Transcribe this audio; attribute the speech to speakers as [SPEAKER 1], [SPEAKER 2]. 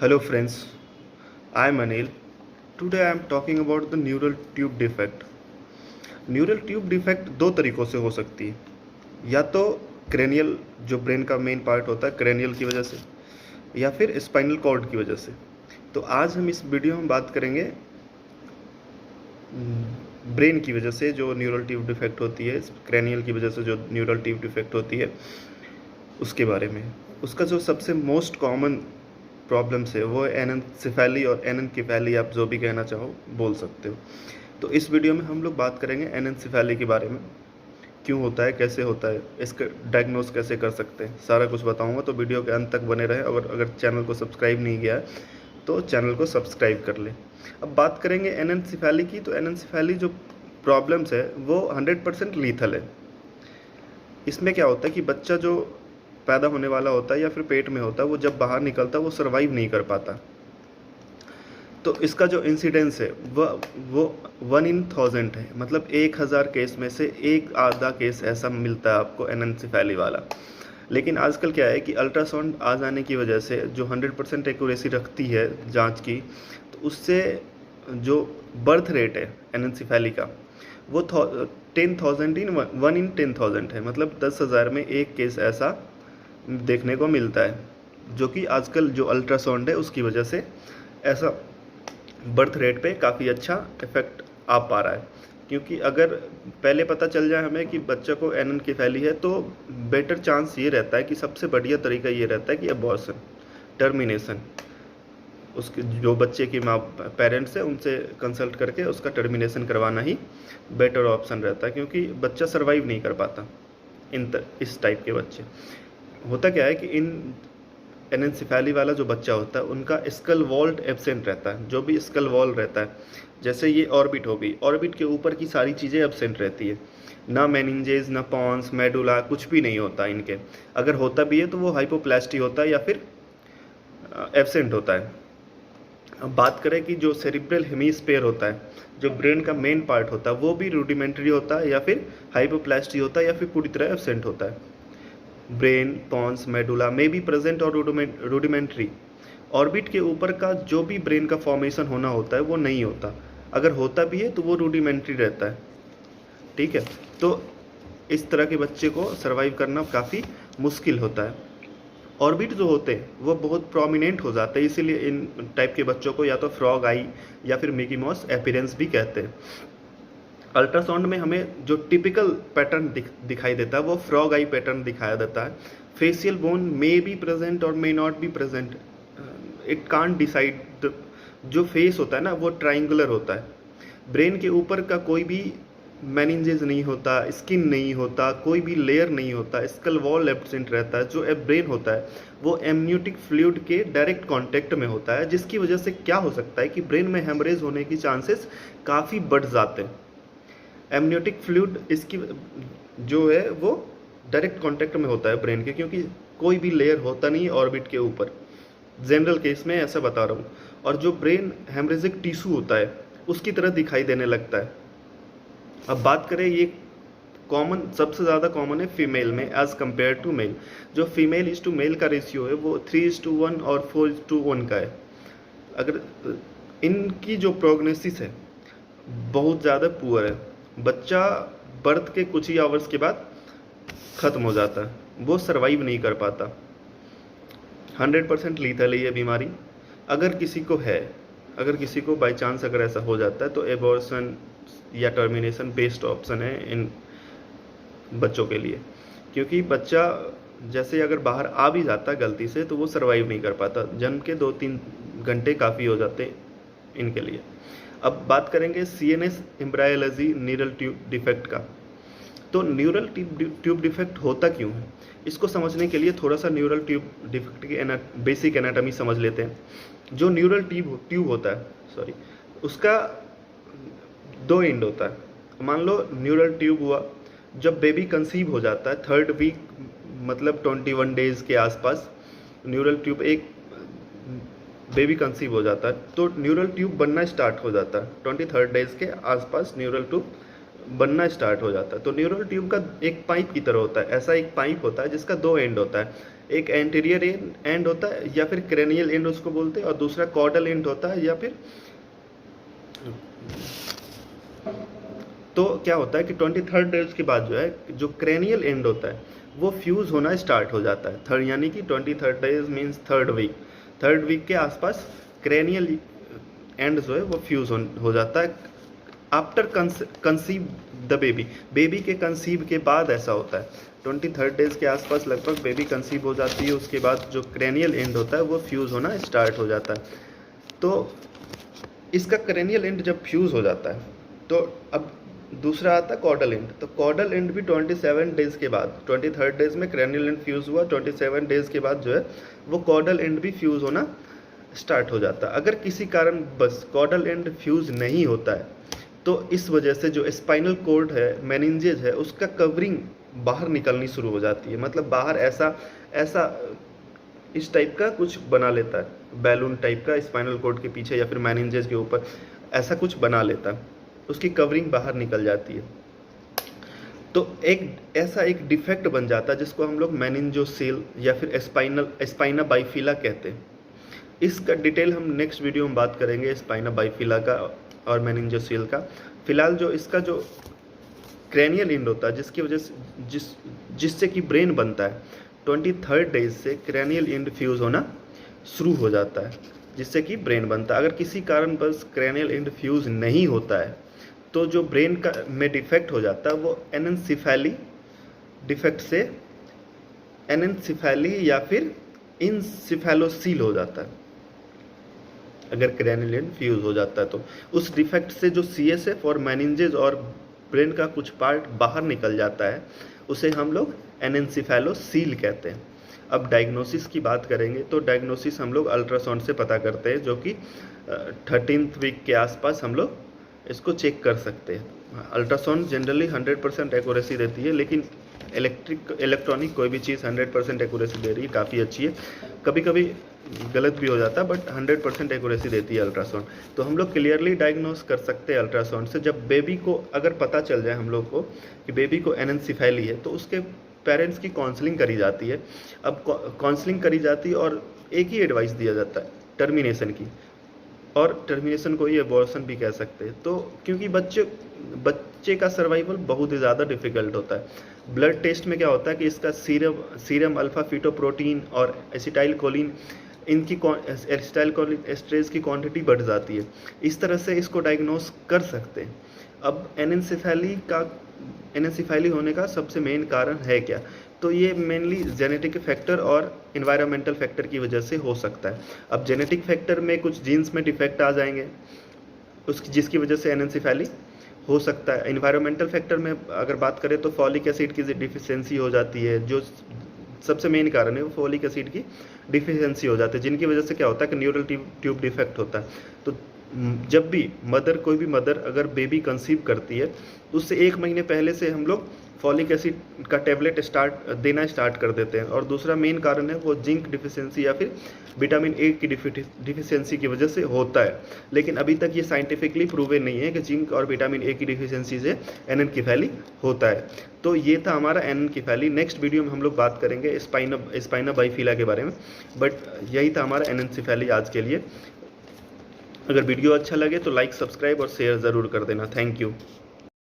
[SPEAKER 1] Hello friends, I am Anil. Today I am talking about the neural tube defect. Neural tube defect दो तरीक़ों से हो सकती है, या तो क्रेनियल जो ब्रेन का मेन पार्ट होता है क्रेनियल की वजह से, या फिर स्पाइनल कॉर्ड की वजह से। तो आज हम इस वीडियो में बात करेंगे ब्रेन की वजह से जो न्यूरल ट्यूब डिफेक्ट होती है, क्रेनियल की वजह से जो न्यूरल ट्यूब डिफेक्ट होती है उसके बारे में। उसका जो सबसे मोस्ट कॉमन प्रॉब्लम्स है वो एनेन्सेफेली और एनेनकेफेली, आप जो भी कहना चाहो बोल सकते हो। तो इस वीडियो में हम लोग बात करेंगे एनेन्सेफेली के बारे में, क्यों होता है, कैसे होता है, इसका डायग्नोस कैसे कर सकते हैं, सारा कुछ बताऊंगा। तो वीडियो के अंत तक बने रहे, और अगर चैनल को सब्सक्राइब नहीं किया है तो चैनल को सब्सक्राइब कर ले। अब बात करेंगे एनेन्सेफेली की। तो एनेन्सेफेली जो प्रॉब्लम्स है वो 100% लीथल है। इसमें क्या होता है कि बच्चा जो पैदा होने वाला होता है या फिर पेट में होता है, वो जब बाहर निकलता है वो सर्वाइव नहीं कर पाता। तो इसका जो इंसिडेंस है वो 1 in 1000 है, मतलब 1000 केस में से एक आधा केस ऐसा मिलता है आपको एनेन्सेफेली वाला। लेकिन आजकल क्या है कि अल्ट्रासाउंड आ जाने की वजह से जो 100% एक्यूरेसी रखती है जांच की, तो उससे जो बर्थ रेट है एनेन्सेफेली का वो 10,000 इन 1 in 10,000 है, मतलब 10,000 में एक केस ऐसा देखने को मिलता है, जो कि आजकल जो अल्ट्रासाउंड है उसकी वजह से ऐसा बर्थ रेट पे काफ़ी अच्छा इफेक्ट आ पा रहा है। क्योंकि अगर पहले पता चल जाए हमें कि बच्चे को एनेन्केफेली है, तो बेटर चांस ये रहता है कि सबसे बढ़िया तरीका ये रहता है कि अबॉर्शन, टर्मिनेशन, उसके जो बच्चे की माँ पेरेंट्स है उनसे कंसल्ट करके उसका टर्मिनेशन करवाना ही बेटर ऑप्शन रहता है, क्योंकि बच्चा सर्वाइव नहीं कर पाता। इस टाइप के बच्चे होता क्या है कि इन एनेन्सेफेली वाला जो बच्चा होता है उनका स्कल वॉल एब्सेंट रहता है। जो भी स्कल वॉल रहता है, जैसे ये ऑर्बिट होगी, ऑर्बिट के ऊपर की सारी चीज़ें एब्सेंट रहती है। ना मेनिंजेस, ना पॉन्स, मेडुला, कुछ भी नहीं होता इनके। अगर होता भी है तो वो हाइपोप्लास्टी होता है या फिर एब्सेंट होता है। अब बात करें कि जो सेरिब्रल हेमिस्फीयर होता है, जो ब्रेन का मेन पार्ट होता है, वो भी रूडिमेंट्री होता है या फिर हाइपोप्लास्टी होता है या फिर पूरी तरह एब्सेंट होता है। ब्रेन, पॉन्स, मेडुला में भी प्रेजेंट और रूडिमेंट्री। ऑर्बिट के ऊपर का जो भी ब्रेन का फॉर्मेशन होना होता है वो नहीं होता। अगर होता भी है तो वो रूडिमेंट्री रहता है। ठीक है, तो इस तरह के बच्चे को सर्वाइव करना काफ़ी मुश्किल होता है। ऑर्बिट जो होते हैं वो बहुत प्रोमिनेंट हो जाते हैं, इसीलिए इन टाइप के बच्चों को या तो फ्रॉग आई या फिर मिकी माउस अपीयरेंस भी कहते हैं। अल्ट्रासाउंड में हमें जो टिपिकल पैटर्न दिखाई देता है वो फ्रॉग आई पैटर्न दिखाया देता है। Facial bone may be present or may not be present, it can't decide. जो फेस होता है ना वो ट्राइंगुलर होता है। ब्रेन के ऊपर का कोई भी मेनिंजेस नहीं होता, स्किन नहीं होता, कोई भी लेयर नहीं होता, स्कल वॉल एब्सेंट रहता है। जो ब्रेन होता है वो एमनियोटिक फ्लूइड के डायरेक्ट कांटेक्ट में होता है, जिसकी वजह से क्या हो सकता है कि ब्रेन में हेमरेज होने की चांसेस काफ़ी बढ़ जाते हैं। एमनियोटिक फ्लूइड इसकी जो है वो डायरेक्ट कांटेक्ट में होता है ब्रेन के, क्योंकि कोई भी लेयर होता नहीं है ऑर्बिट के ऊपर, जनरल केस में ऐसा बता रहा हूँ। और जो ब्रेन हेमरेजिक टिश्यू होता है उसकी तरह दिखाई देने लगता है। अब बात करें, ये कॉमन, सबसे ज़्यादा कॉमन है फीमेल में एज़ कम्पेयर टू मेल। जो फीमेल इज टू मेल का रेशियो है वो 3:1 और 4:1 का है। अगर इनकी जो प्रोग्नोसिस है बहुत ज़्यादा पुअर है, बच्चा बर्थ के कुछ ही आवर्स के बाद ख़त्म हो जाता है, वो सर्वाइव नहीं कर पाता। 100% लीथल है ये बीमारी। अगर किसी को है, अगर किसी को बाई चांस अगर ऐसा हो जाता है तो एबॉर्शन या टर्मिनेशन बेस्ट ऑप्शन है इन बच्चों के लिए, क्योंकि बच्चा जैसे अगर बाहर आ भी जाता है गलती से तो वो सर्वाइव नहीं कर पाता। जन्म के 2-3 घंटे काफ़ी हो जाते हैं इनके लिए। अब बात करेंगे CNS embryology neural tube defect का। तो न्यूरल ट्यूब डिफेक्ट होता क्यों है, इसको समझने के लिए थोड़ा सा न्यूरल ट्यूब डिफेक्ट की बेसिक एनाटॉमी समझ लेते हैं। जो न्यूरल ट्यूब होता है, सॉरी, उसका 2 एंड होता है। मान लो न्यूरल ट्यूब हुआ जब बेबी कंसीव हो जाता है, 3rd वीक मतलब 21 डेज के आसपास न्यूरल ट्यूब, एक बेबी कंसीव हो जाता है तो न्यूरल ट्यूब बनना स्टार्ट हो जाता है। 23rd डेज के आसपास न्यूरल ट्यूब बनना स्टार्ट हो जाता है। तो न्यूरल ट्यूब का एक पाइप की तरह होता है, ऐसा एक पाइप होता है जिसका 2 एंड होता है। एक एंटीरियर एंड होता है या फिर क्रेनियल एंड उसको बोलते हैं, और दूसरा कॉर्डल एंड होता है या फिर। तो क्या होता है कि 23rd डेज के बाद जो है जो क्रेनियल एंड होता है वो फ्यूज़ होना स्टार्ट हो जाता है। थर्ड यानी कि 23rd days means third week के आसपास क्रेनियल एंड जो है वो फ्यूज़ हो जाता है। आफ्टर कंसीव द बेबी के कंसीव के बाद ऐसा होता है। 23rd डेज के आसपास लगभग बेबी कंसीव हो जाती है, उसके बाद जो क्रेनियल एंड होता है वो फ्यूज़ होना स्टार्ट हो जाता है। तो इसका क्रेनियल एंड जब फ्यूज़ हो जाता है तो अब दूसरा आता है कॉर्डल एंड। तो कॉर्डल एंड भी 27 डेज के बाद, 23rd डेज में क्रेनियल एंड फ्यूज़ हुआ, 27 डेज के बाद जो है वो कॉर्डल एंड भी फ्यूज़ होना स्टार्ट हो जाता है। अगर किसी कारण बस कॉर्डल एंड फ्यूज़ नहीं होता है तो इस वजह से जो स्पाइनल कॉर्ड है, मेनिंजेस है, उसका कवरिंग बाहर निकलनी शुरू हो जाती है। मतलब बाहर ऐसा इस टाइप का कुछ बना लेता है, बैलून टाइप का स्पाइनल कॉर्ड के पीछे या फिर मेनिंजेस के ऊपर ऐसा कुछ बना लेता है, उसकी कवरिंग बाहर निकल जाती है। तो एक डिफेक्ट बन जाता है जिसको हम लोग मेनिंजोसेल या फिर स्पाइना बाइफिला कहते हैं। इसका डिटेल हम नेक्स्ट वीडियो में बात करेंगे, स्पाइना बाइफिला का और मेनिंजोसेल का। फिलहाल जो इसका जो क्रेनियल एंड होता है जिसकी वजह से जिससे कि ब्रेन बनता है, 23rd डेज से क्रेनियल एंड फ्यूज़ होना शुरू हो जाता है जिससे कि ब्रेन बनता है। अगर किसी कारण बस क्रेनियल एंड फ्यूज़ नहीं होता है तो जो ब्रेन का में डिफेक्ट हो जाता है वो एनेन्सेफेली डिफेक्ट से एनेन्सेफेली या फिर इंसेफेलोसील हो जाता है। अगर क्रेनियल एंड फ्यूज़ हो जाता है तो उस डिफेक्ट से जो CSF और मेनिंजेस और ब्रेन का कुछ पार्ट बाहर निकल जाता है, उसे हम लोग एनेन्सेफेलोसील कहते हैं। अब डायग्नोसिस की बात करेंगे तो डायग्नोसिस हम लोग अल्ट्रासाउंड से पता करते हैं, जो कि 13th वीक के आसपास हम लोग इसको चेक कर सकते हैं। अल्ट्रासाउंड जनरली 100% एक्यूरेसी देती है, लेकिन इलेक्ट्रॉनिक कोई भी चीज़ 100% एक्यूरेसी दे रही है, काफ़ी अच्छी है। कभी कभी गलत भी हो जाता है बट 100% एक्यूरेसी देती है अल्ट्रासाउंड। तो हम लोग क्लियरली डायग्नोस कर सकते हैं अल्ट्रासाउंड से। जब बेबी को अगर पता चल जाए हम लोग को कि बेबी को एनेन्सेफेली है तो उसके पेरेंट्स की काउंसलिंग करी जाती है। अब काउंसलिंग करी जाती है और एक ही एडवाइस दिया जाता है, टर्मिनेशन की, और टर्मिनेशन को ही एबॉर्शन भी कह सकते हैं। तो क्योंकि बच्चे का सर्वाइवल बहुत ही ज़्यादा डिफिकल्ट होता है। ब्लड टेस्ट में क्या होता है कि इसका सीरम अल्फा फीटोप्रोटीन और एसिटाइल कोलिन, इनकी एसिटाइल कोलिन एस्ट्रेज की क्वांटिटी बढ़ जाती है। इस तरह से इसको डायग्नोस कर सकते हैं। अब एनेन्सेफेली होने का सबसे मेन कारण है क्या? तो ये मेनली जेनेटिक फैक्टर और इन्वायरमेंटल फैक्टर की वजह से हो सकता है। अब जेनेटिक फैक्टर में कुछ जीन्स में डिफेक्ट आ जाएंगे जिसकी वजह से एनेन्सेफेली हो सकता है। इन्वायरमेंटल फैक्टर में अगर बात करें तो फॉलिक एसिड की डिफिशियंसी हो जाती है, जो सबसे मेन कारण है वो फॉलिक एसिड की डिफिशियंसी हो जाती है, जिनकी वजह से क्या होता है कि न्यूरल ट्यूब डिफेक्ट होता है। तो जब भी कोई भी मदर अगर बेबी कंसीव करती है तो उससे 1 महीने पहले से हम लोग फॉलिक एसिड का टेबलेट देना स्टार्ट कर देते हैं। और दूसरा मेन कारण है वो जिंक डिफिशियंसी या फिर विटामिन ए की डिफिशियंसी की वजह से होता है। लेकिन अभी तक ये साइंटिफिकली प्रूवन नहीं है कि जिंक और विटामिन ए की डिफिशियंसी से एनेन्सेफेली होता है। तो ये था हमारा एनेन्सेफेली। नेक्स्ट वीडियो में हम लोग बात करेंगे स्पाइना बाइफिला के बारे में, बट यही था हमारा एनेन्सेफेली आज के लिए। अगर वीडियो अच्छा लगे तो लाइक, सब्सक्राइब और शेयर ज़रूर कर देना। Thank you.